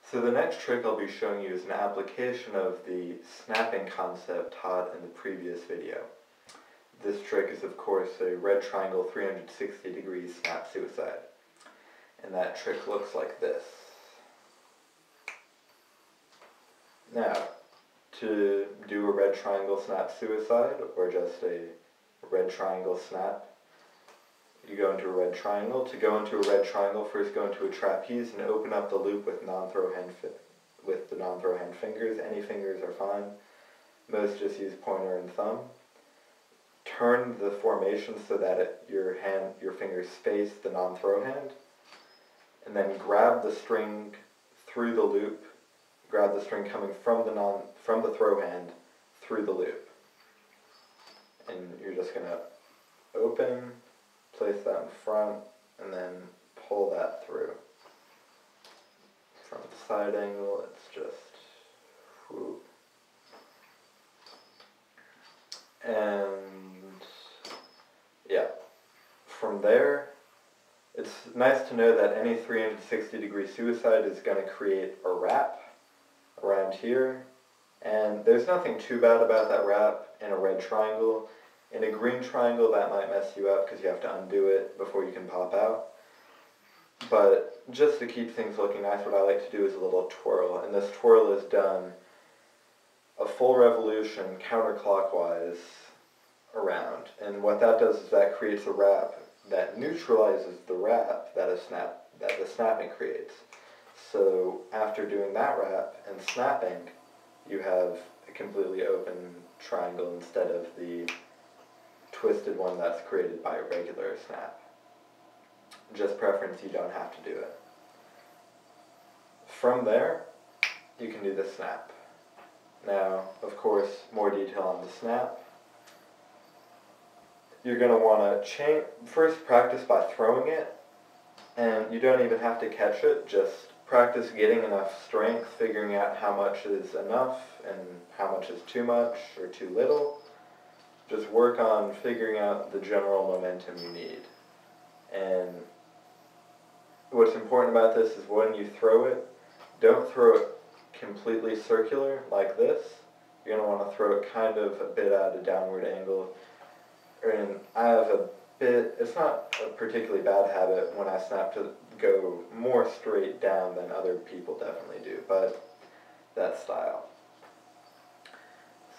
So the next trick I'll be showing you is an application of the snapping concept taught in the previous video. This trick is of course a red triangle 360 degrees snap suicide. And that trick looks like this. Now, to do a red triangle snap suicide, or just a red triangle snap, you go into a red triangle. To go into a red triangle, first go into a trapeze and open up the loop with the non-throw hand fingers. Any fingers are fine. Most just use pointer and thumb. Turn the formation so that your fingers face the non-throw hand, and then grab the string through the loop. Grab the string coming from the throw hand through the loop, and you're just gonna open, place that in front, and then pull that through. From the side angle, it's just whoop. And yeah, from there, it's nice to know that any 360 degree suicide is going to create a wrap around here, and there's nothing too bad about that wrap in a red triangle. In a green triangle, that might mess you up because you have to undo it before you can pop out. But just to keep things looking nice, what I like to do is a little twirl, and this twirl is done a full revolution counterclockwise around. And what that does is that creates a wrap that neutralizes the wrap that the snapping creates. So after doing that wrap and snapping, you have a completely open triangle instead of the twisted one that's created by a regular snap. Just preference, you don't have to do it. From there, you can do the snap. Now, of course, more detail on the snap. You're going to want to first practice by throwing it, and you don't even have to catch it, just practice getting enough strength, figuring out how much is enough and how much is too much or too little. Just work on figuring out the general momentum you need. And what's important about this is when you throw it, don't throw it completely circular like this. You're going to want to throw it kind of a bit at a downward angle. And I have it's not a particularly bad habit when I snap to go more straight down than other people definitely do, but that style.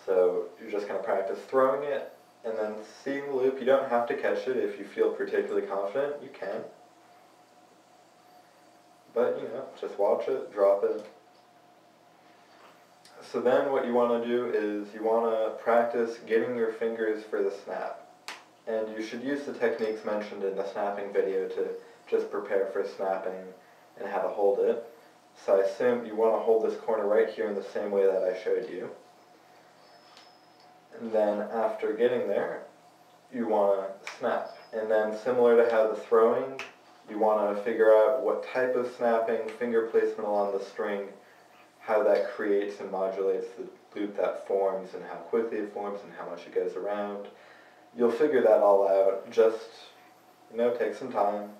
So you're just going to practice throwing it and then seeing the loop. You don't have to catch it if you feel particularly confident. You can. But, just watch it, drop it. So then what you want to do is you want to practice getting your fingers for the snap. And you should use the techniques mentioned in the snapping video to just prepare for snapping and how to hold it. So I assume you want to hold this corner right here in the same way that I showed you. And then after getting there, you want to snap. And then similar to how the throwing, you want to figure out what type of snapping, finger placement along the string, how that creates and modulates the loop that forms and how quickly it forms and how much it goes around. You'll figure that all out. Just, take some time.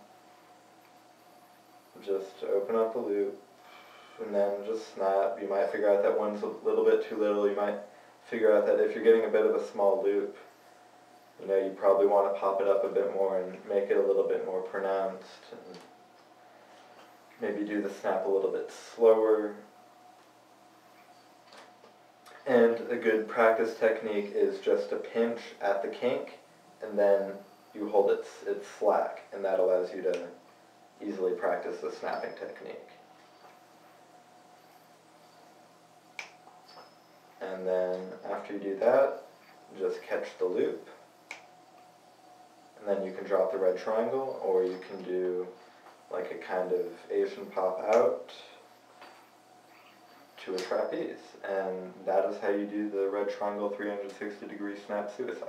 Just open up the loop and then just snap. You might figure out that one's a little bit too little. You might figure out that if you're getting a bit of a small loop, you probably want to pop it up a bit more and make it a little bit more pronounced. And maybe do the snap a little bit slower. And a good practice technique is just to pinch at the kink, and then you hold it slack, and that allows you to easily practice the snapping technique. And then after you do that, just catch the loop, and then you can drop the red triangle, or you can do like a kind of Asian pop out to a trapeze, and that is how you do the red triangle 360 degree snap suicide.